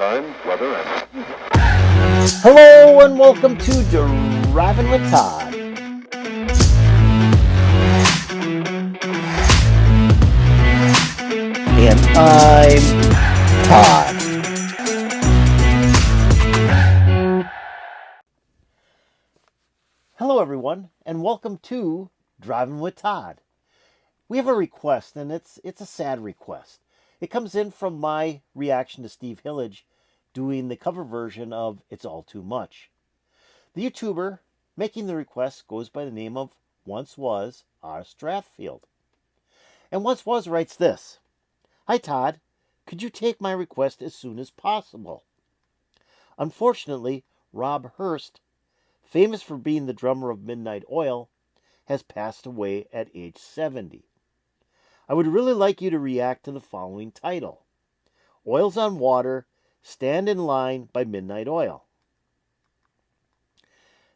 time, weather, and... Hello and welcome to Driving with Todd. And I'm Todd. Hello everyone and welcome to Driving with Todd. We have a request and it's a sad request. It comes in from my reaction to Steve Hillage doing the cover version of It's All Too Much. The YouTuber making the request goes by the name of Once Was R. Strathfield. And Once Was writes this: Hi Todd, could you take my request as soon as possible? Unfortunately, Rob Hirst, famous for being the drummer of Midnight Oil, has passed away at age 70. I would really like you to react to the following title: Oils on Water, Stand in Line by Midnight Oil.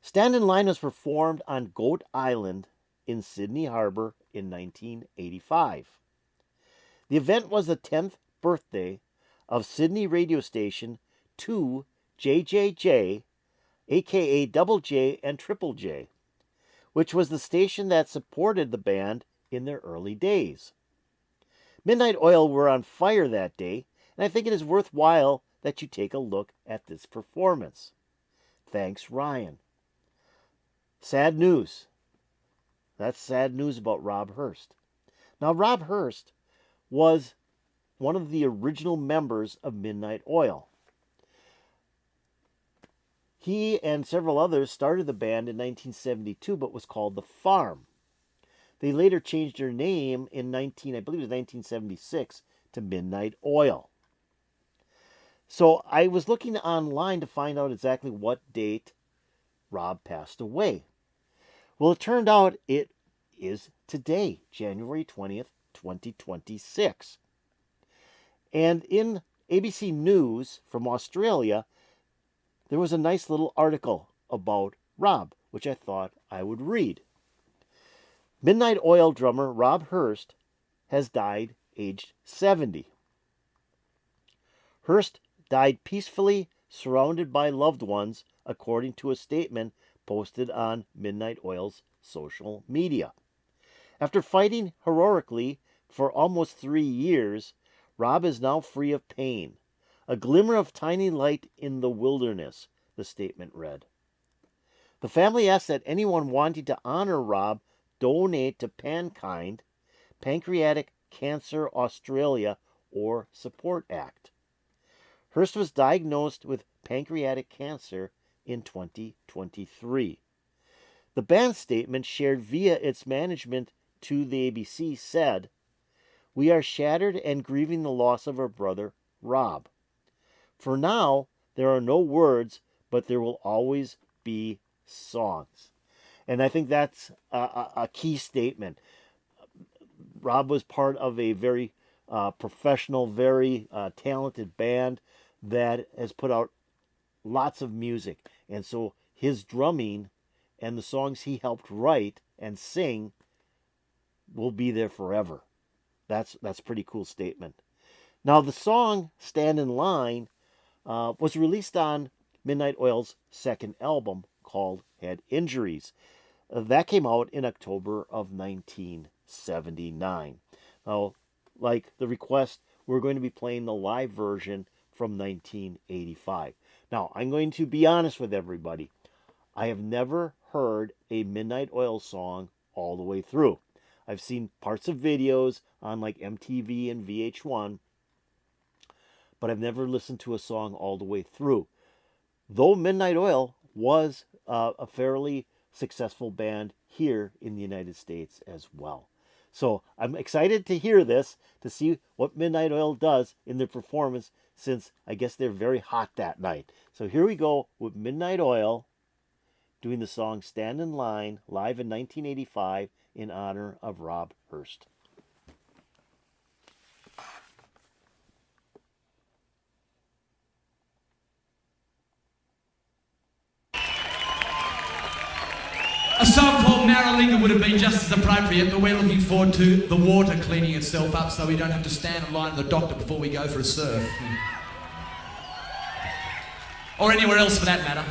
Stand in Line was performed on Goat Island in Sydney Harbour in 1985. The event was the 10th birthday of Sydney radio station 2JJJ, aka Double J and Triple J, which was the station that supported the band in their early days. Midnight Oil were on fire that day, and I think it is worthwhile that you take a look at this performance. Thanks, Ryan. Sad news. That's sad news about Rob Hirst. Now, Rob Hirst was one of the original members of Midnight Oil. He and several others started the band in 1972, but was called The Farm. They later changed their name in 1976 to Midnight Oil. So I was looking online to find out exactly what date Rob passed away. Well, it turned out it is today, January 20th, 2026. And in ABC News from Australia, there was a nice little article about Rob, which I thought I would read. Midnight Oil drummer Rob Hirst has died aged 70. Hirst died peacefully, surrounded by loved ones, according to a statement posted on Midnight Oil's social media. After fighting heroically for almost 3 years, Rob is now free of pain. A glimmer of tiny light in the wilderness, the statement read. The family asks that anyone wanting to honor Rob donate to Pankind, Pancreatic Cancer Australia, or Support Act. Hirst was diagnosed with pancreatic cancer in 2023. The band statement shared via its management to the ABC said, "We are shattered and grieving the loss of our brother, Rob. For now, there are no words, but there will always be songs." And I think that's a key statement. Rob was part of a very professional, very talented band that has put out lots of music. And so his drumming and the songs he helped write and sing will be there forever. That's a pretty cool statement. Now, the song Stand in Line was released on Midnight Oil's second album called Head Injuries. That came out in October of 1979. Now, like the request, we're going to be playing the live version from 1985. Now, I'm going to be honest with everybody. I have never heard a Midnight Oil song all the way through. I've seen parts of videos on like MTV and VH1, but I've never listened to a song all the way through. Though Midnight Oil was a fairly successful band here in the United States as well. So I'm excited to hear this, to see what Midnight Oil does in their performance, since I guess they're very hot that night. So here we go with Midnight Oil doing the song Stand in Line live in 1985 in honor of Rob Hirst. A song called Maralinga would have been just as appropriate, but we're looking forward to the water cleaning itself up so we don't have to stand in line at the doctor before we go for a surf. or anywhere else for that matter.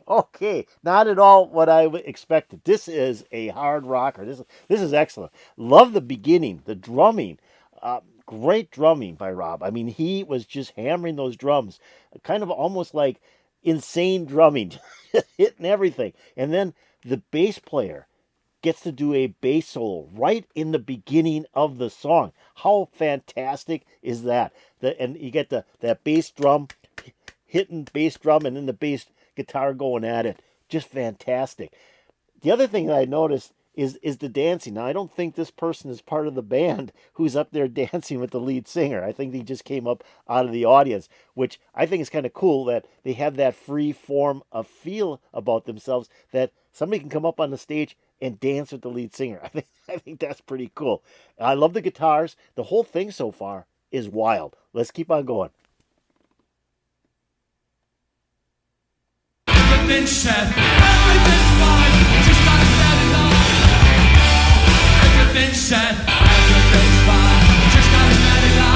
Okay, not at all what I expected. This is a hard rocker. This is excellent. Love the beginning, the drumming. Great drumming by Rob. I mean, he was just hammering those drums, kind of almost like insane drumming, hitting everything. And then the bass player gets to do a bass solo right in the beginning of the song. How fantastic is that? And you get that bass drum, hitting bass drum, and then the bass guitar going at it. Just fantastic. The other thing that I noticed is the dancing. Now, I don't think this person is part of the band who's up there dancing with the lead singer. I think he just came up out of the audience, which I think is kind of cool that they have that free form of feel about themselves, that somebody can come up on the stage and dance with the lead singer. I think that's pretty cool. I love the guitars. The whole thing so far is wild. Let's keep on going. Everything's set, everything's fine, just gotta set it up. Everything's set, everything's fine, just gotta set it up.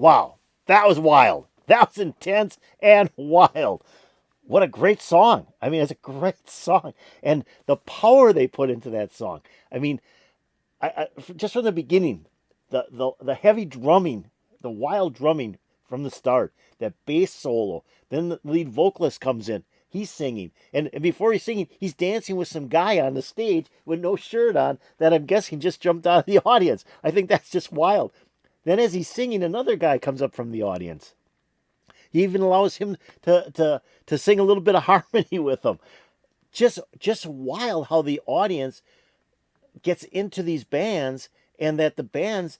Wow, that was wild. That was intense and wild. What a great song. I mean, it's a great song. And the power they put into that song. I mean, just from the beginning, the heavy drumming, the wild drumming from the start, that bass solo. Then the lead vocalist comes in. He's singing. And before he's singing, he's dancing with some guy on the stage with no shirt on that I'm guessing just jumped out of the audience. I think that's just wild. Then as he's singing, another guy comes up from the audience. He even allows him to sing a little bit of harmony with him. Just wild how the audience gets into these bands and that the bands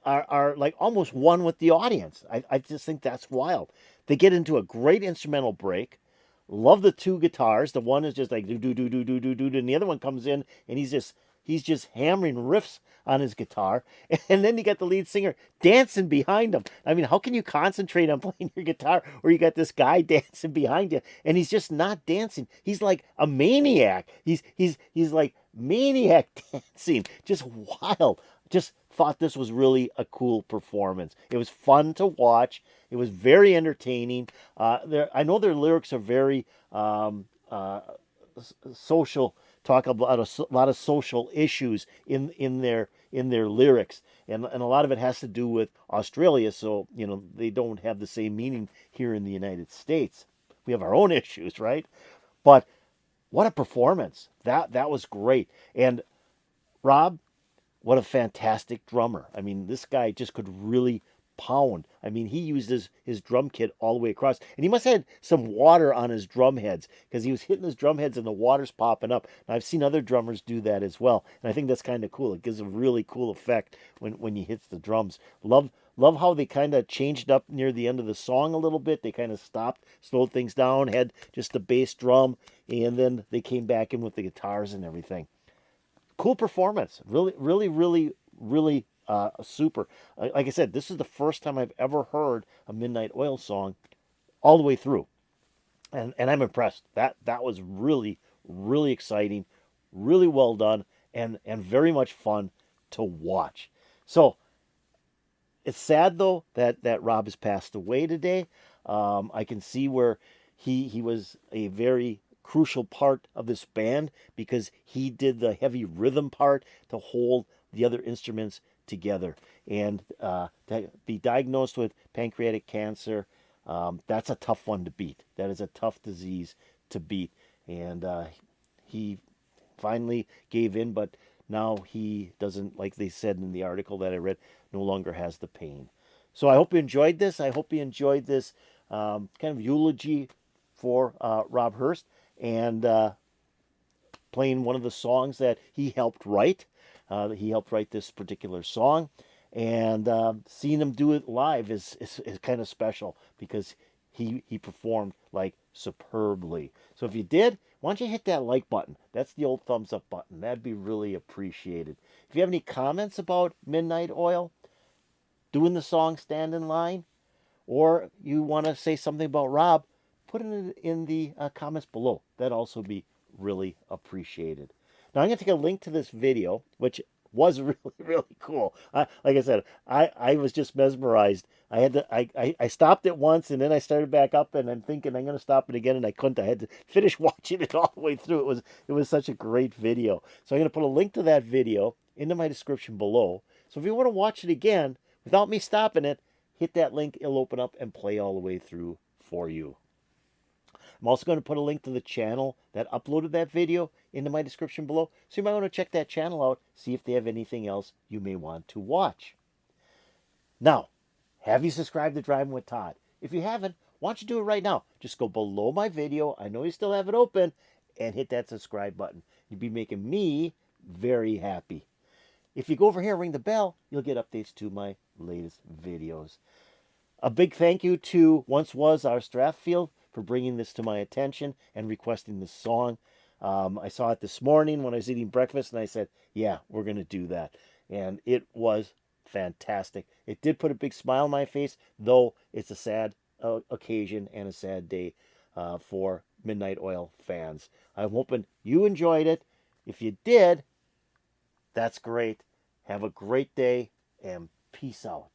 are like almost one with the audience. I just think that's wild. They get into a great instrumental break. Love the two guitars. The one is just like do do do do do do do, and the other one comes in and he's just hammering riffs on his guitar. And then you got the lead singer dancing behind him. I mean, how can you concentrate on playing your guitar where you got this guy dancing behind you and he's just not dancing? He's like a maniac. He's like maniac dancing. Just wild. Just thought this was really a cool performance. It was fun to watch. It was very entertaining. I know their lyrics are very social, talk about a lot of social issues in their lyrics, and a lot of it has to do with Australia. So they don't have the same meaning here in the United States. We have our own issues, right? But what a performance! That was great. And Rob, what a fantastic drummer. I mean, this guy just could really pound. I mean, he used his drum kit all the way across. And he must have had some water on his drum heads because he was hitting his drum heads and the water's popping up. And I've seen other drummers do that as well. And I think that's kind of cool. It gives a really cool effect when he hits the drums. Love how they kind of changed up near the end of the song a little bit. They kind of stopped, slowed things down, had just the bass drum, and then they came back in with the guitars and everything. Cool performance. Really, really, really, really super. Like I said, this is the first time I've ever heard a Midnight Oil song all the way through. And I'm impressed. That was really, really exciting, really well done, and very much fun to watch. So it's sad though that Rob has passed away today. I can see where he was a very crucial part of this band because he did the heavy rhythm part to hold the other instruments together. And to be diagnosed with pancreatic cancer, that's a tough one to beat. That is a tough disease to beat. And he finally gave in, but now he doesn't, like they said in the article that I read, no longer has the pain. So I hope you enjoyed this. I hope you enjoyed this kind of eulogy for Rob Hirst and playing one of the songs that he helped write. He helped write this particular song, and seeing him do it live is kind of special because he performed like superbly. So if you did, why don't you hit that like button? That's the old thumbs up button. That'd be really appreciated. If you have any comments about Midnight Oil, doing the song Stand in Line, or you want to say something about Rob, put it in the comments below. That'd also be really appreciated. Now I'm going to take a link to this video, which was really, really cool. Like I said, I was just mesmerized. I stopped it once and then I started back up and I'm thinking I'm going to stop it again and I couldn't. I had to finish watching it all the way through. It was such a great video. So I'm going to put a link to that video into my description below. So if you want to watch it again without me stopping it, hit that link. It'll open up and play all the way through for you. I'm also going to put a link to the channel that uploaded that video into my description below. So you might want to check that channel out, see if they have anything else you may want to watch. Now, have you subscribed to Driving with Todd? If you haven't, why don't you do it right now? Just go below my video. I know you still have it open, and hit that subscribe button. You'd be making me very happy. If you go over here and ring the bell, you'll get updates to my latest videos. A big thank you to Once Was our Strathfield for bringing this to my attention and requesting this song. I saw it this morning when I was eating breakfast, and I said, yeah, we're going to do that. And it was fantastic. It did put a big smile on my face, though it's a sad occasion and a sad day for Midnight Oil fans. I'm hoping you enjoyed it. If you did, that's great. Have a great day, and peace out.